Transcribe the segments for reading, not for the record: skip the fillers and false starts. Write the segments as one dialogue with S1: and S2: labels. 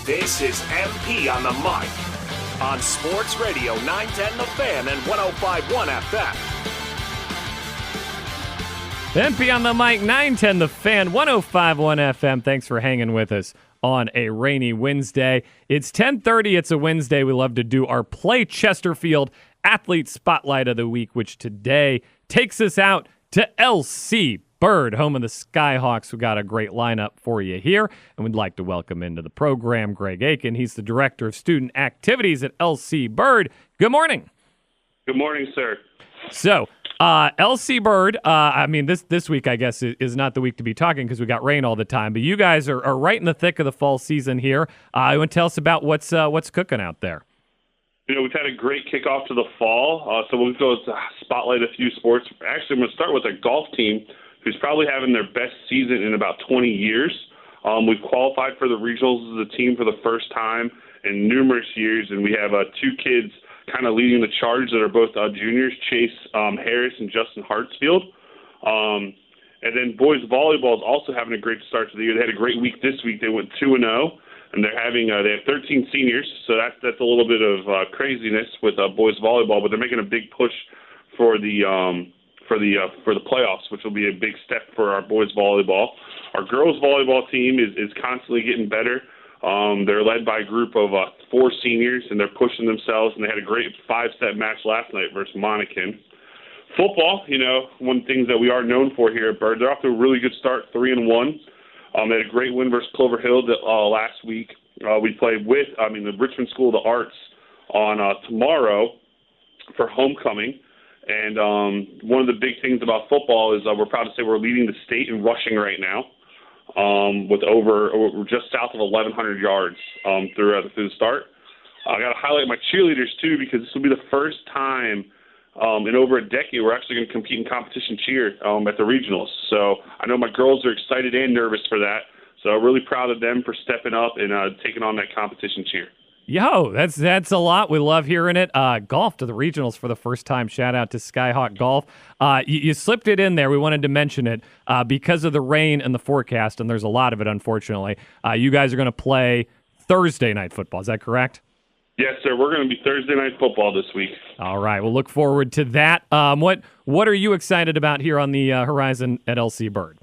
S1: This is MP on the mic on Sports Radio 910 The Fan and 105.1 FM.
S2: MP on the mic, 910 The Fan, 105.1 FM. Thanks for hanging with us on a rainy Wednesday. It's 10:30. It's a Wednesday. We love to do our Play Chesterfield Athlete Spotlight of the Week, which today takes us out to LC Bird, home of the Skyhawks. We've got a great lineup for you here, and we'd like to welcome into the program Greg Aiken. He's the Director of Student Activities at LC Bird. Good morning.
S3: Good morning, sir.
S2: So, LC Bird, this week, I guess, is not the week to be talking because we got rain all the time, but you guys are right in the thick of the fall season here. You want to tell us about what's cooking out there?
S3: You know, we've had a great kickoff to the fall, so we'll go spotlight a few sports. Actually, I'm going to start with a golf team who's probably having their best season in about 20 years. We've qualified for the regionals as a team for the first time in numerous years, and we have two kids kind of leading the charge that are both juniors, Chase Harris and Justin Hartsfield. And then boys volleyball is also having a great start to the year. They had a great week this week. They went 2-0, and they have 13 seniors, so that's a little bit of craziness with boys volleyball, but they're making a big push for the playoffs, which will be a big step for our boys volleyball. Our girls volleyball team is constantly getting better. They're led by a group of 4 seniors, and they're pushing themselves, and they had a great 5-set match last night versus Monacan. Football, you know, one of the things that we are known for here at Bird, they're off to a really good start, 3-1. They had a great win versus Clover Hill last week. We played with the Richmond School of the Arts on tomorrow for homecoming. And one of the big things about football is we're proud to say we're leading the state in rushing right now, with we're just south of 1,100 yards through the start. I got to highlight my cheerleaders too, because this will be the first time in over a decade we're actually going to compete in competition cheer at the regionals. So I know my girls are excited and nervous for that. So I'm really proud of them for stepping up and taking on that competition cheer.
S2: Yo, that's a lot. We love hearing it. Golf to the regionals for the first time. Shout out to Skyhawk Golf. You slipped it in there. We wanted to mention it because of the rain and the forecast, and there's a lot of it, unfortunately. You guys are going to play Thursday night football. Is that correct?
S3: Yes, sir. We're going to be Thursday night football this week.
S2: All right. We'll look forward to that. What are you excited about here on the horizon at LC Bird?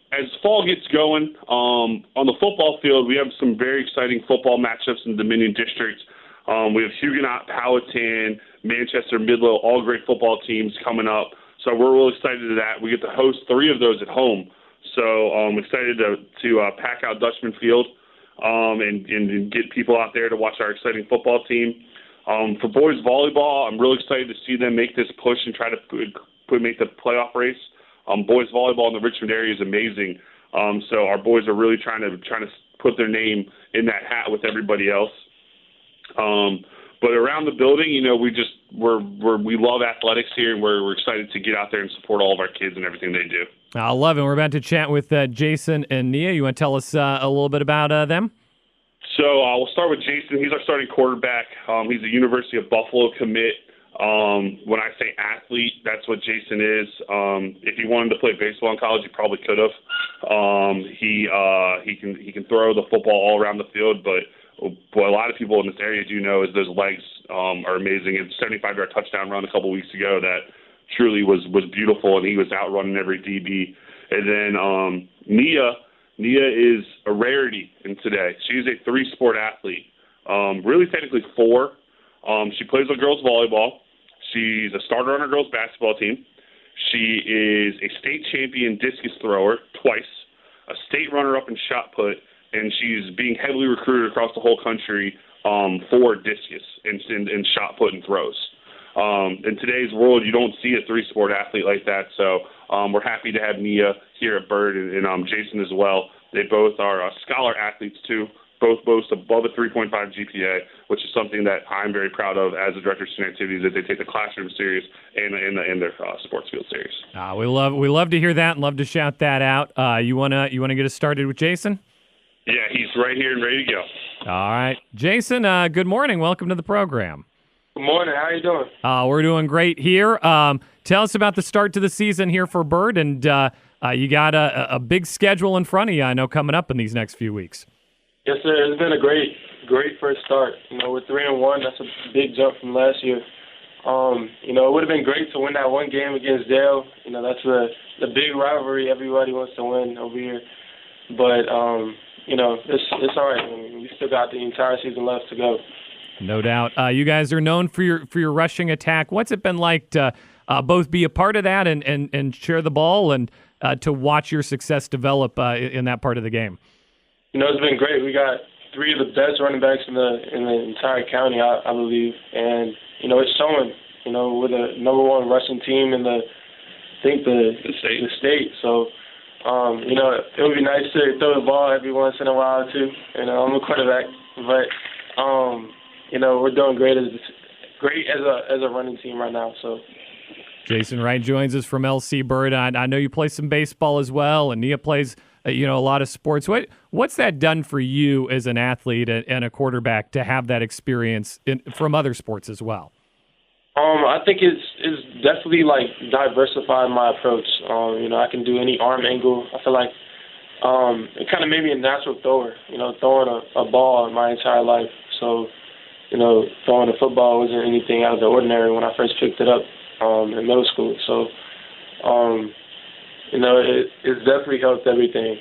S2: As fall gets going, on the football field, we have some very exciting football matchups in the Dominion District. We have Huguenot, Powhatan, Manchester, Midlow, all great football teams coming up. So we're real excited to that. We get to host 3 of those at home. So I'm excited to pack out Dutchman Field and get people out there to watch our exciting football team. For boys volleyball, I'm really excited to see them make this push and try to make the playoff race. Boys volleyball in the Richmond area is amazing. So our boys are really trying to put their name in that hat with everybody else. But around the building, you know, we love athletics here, and we're excited to get out there and support all of our kids and everything they do. I love it. We're about to chat with Jason and Nia. You want to tell us a little bit about them?
S3: So we'll start with Jason. He's our starting quarterback. He's a University of Buffalo commit. When I say athlete, that's what Jason is. If he wanted to play baseball in college, he probably could have. He can throw the football all around the field, but what a lot of people in this area do know is those legs are amazing. It's a 75-yard touchdown run a couple weeks ago that truly was beautiful, and he was outrunning every DB. And then Nia is a rarity in today. She's a 3-sport athlete, really technically 4. She plays with girls volleyball. She's a starter on her girls basketball team. She is a state champion discus thrower twice, a state runner-up in shot put, and she's being heavily recruited across the whole country for discus and shot put and throws. In today's world, you don't see a 3-sport athlete like that, so we're happy to have Nia here at Bird and Jason as well. They both are scholar athletes, too. Both boast above a 3.5 GPA, which is something that I'm very proud of as a director of student activities, that they take the classroom serious and their sports field serious.
S2: We love to hear that and love to shout that out. You wanna get us started with Jason?
S3: Yeah, he's right here and ready to go.
S2: All right, Jason. Good morning. Welcome to the program.
S4: Good morning. How you doing?
S2: We're doing great here. Tell us about the start to the season here for Bird, and
S4: you got a big schedule in front of you, I know, coming up in these next few weeks.
S5: Yes, sir. It's been a great first start. We're 3-1. That's a big jump from last year. It would have been great to win that one game against Dale. That's the big rivalry everybody wants to win over here. But, it's all right. We still got the entire season left to go.
S4: No doubt. You guys are known for your rushing attack. What's it been like to both be a part of that and share the ball and to watch your success develop in that part of the game?
S5: It's been great. We got 3 of the best running backs in the entire county, I believe. And, it's showing. We're the number 1 rushing team in the state. So, it would be nice to throw the ball every once in a while, too. I'm a quarterback. But, we're doing great as a running team right now. So.
S4: Jason Wright joins us from LC Bird. I know you play some baseball as well, and Nia plays a lot of sports. What's that done for you as an athlete and a quarterback to have that experience from other sports as well?
S5: I think it's definitely diversified my approach. I can do any arm angle. I feel like it kind of made me a natural thrower. Throwing a ball my entire life. So, throwing a football wasn't anything out of the ordinary when I first picked it up in middle school. So, it's definitely helped everything.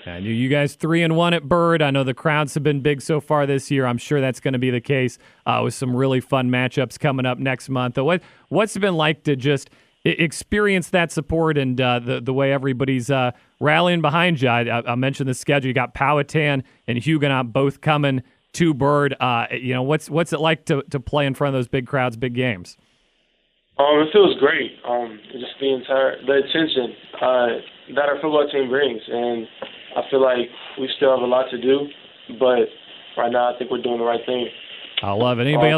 S4: And you guys 3-1 at Bird. I know the crowds have been big so far this year. I'm sure that's going to be the case with some really fun matchups coming up next month. What's it been like to just experience that support and the way everybody's rallying behind you? I mentioned the schedule. You got Powhatan and Huguenot both coming to Bird. What's it like to play in front of those big crowds, big games?
S5: It feels great. Just the attention that our football team brings, and I feel like we still have a lot to do, but right now I think we're doing the right thing.
S4: I love it. Anybody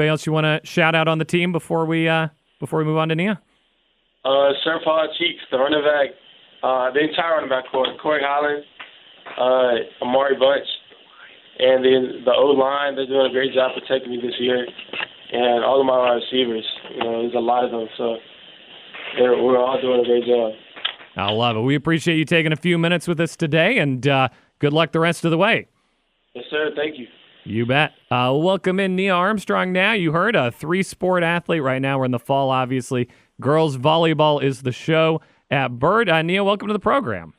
S4: else you want to shout out on the team before we move on to Nia?
S5: Sir Paul Cheeks, the running back, the entire running back core, Corey Holland, Amari Bunch, and then the O-line. They're doing a great job protecting me this year. And all of my receivers, there's a lot of them, so we're all doing a great job.
S4: I love it. We appreciate you taking a few minutes with us today, and good luck the rest of the way.
S5: Yes, sir. Thank you.
S4: You bet. Welcome in Nia Armstrong now. You heard a 3-sport athlete right now. We're in the fall, obviously. Girls volleyball is the show at Bird. Nia, welcome to the program.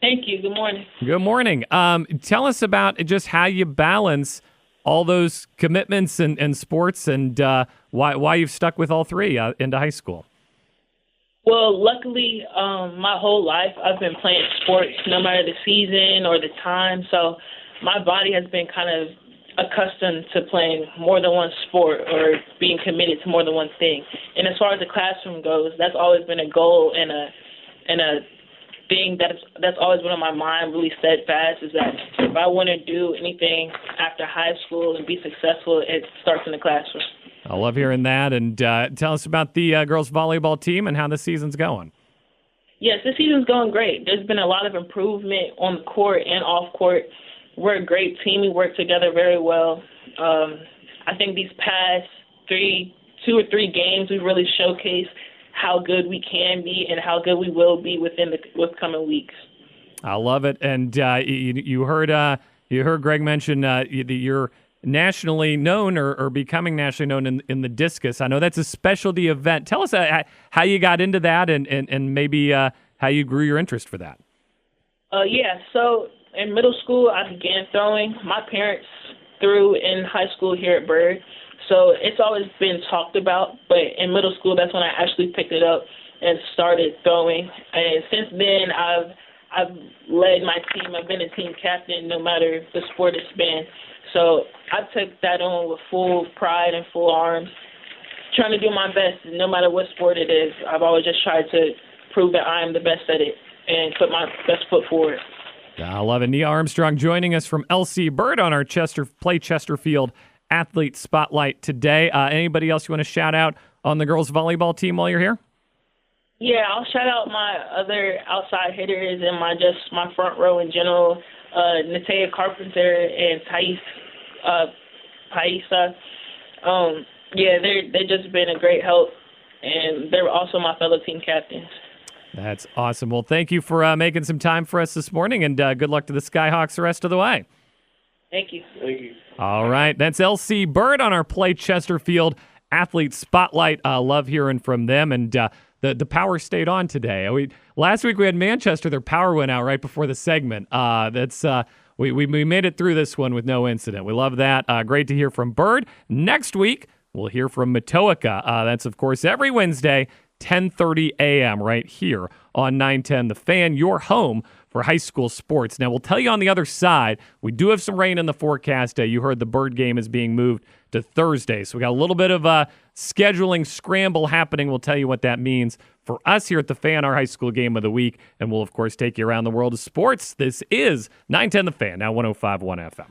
S6: Thank you. Good morning.
S4: Good morning. Tell us about just how you balance all those commitments and sports and why you've stuck with all 3 into high school.
S6: Well, luckily, my whole life I've been playing sports no matter the season or the time. So my body has been kind of accustomed to playing more than one sport or being committed to more than one thing. And as far as the classroom goes, that's always been a goal and a thing that's always been on my mind, really steadfast, is that if I want to do anything after high school and be successful, it starts in the classroom.
S4: I love hearing that. And tell us about the girls volleyball team and how the season's going.
S6: Yes, this season's going great. There's been a lot of improvement on the court and off court. We're a great team. We work together very well. I think these past 2 or 3 games, we've really showcased how good we can be and how good we will be within the coming weeks.
S4: I love it. And you heard Greg mention that you're nationally known or becoming nationally known in the discus. I know that's a specialty event. Tell us how you got into that and maybe how you grew your interest for that.
S6: So in middle school, I began throwing. My parents threw in high school here at Bird. So it's always been talked about, but in middle school, that's when I actually picked it up and started throwing. And since then, I've led my team. I've been a team captain no matter the sport it's been. So I took that on with full pride and full arms, trying to do my best no matter what sport it is. I've always just tried to prove that I am the best at it and put my best foot forward.
S4: I love it. Nia Armstrong joining us from LC Bird on our Play Chesterfield Athlete Spotlight today. Anybody else you want to shout out on the girls volleyball team while you're here?
S6: Yeah, I'll shout out my other outside hitters and my front row in general, Natea Carpenter and Thaisa. They've just been a great help, and they're also my fellow team captains.
S4: That's awesome. Well, thank you for making some time for us this morning, and good luck to the Skyhawks the rest of the way.
S6: Thank you.
S5: Thank you.
S4: All right. That's LC Bird on our Play Chesterfield Athlete Spotlight. Love hearing from them. And the power stayed on today. Last week we had Manchester. Their power went out right before the segment. We made it through this one with no incident. We love that. Great to hear from Bird. Next week, we'll hear from Matoaka. That's, of course, every Wednesday, 10:30 a.m. right here on 910 The Fan, your home for high school sports. Now, we'll tell you on the other side, we do have some rain in the forecast. You heard the Bird game is being moved to Thursday. So we got a little bit of a scheduling scramble happening. We'll tell you what that means for us here at The Fan, our high school game of the week. And we'll, of course, take you around the world of sports. This is 910 The Fan, now 105.1 FM.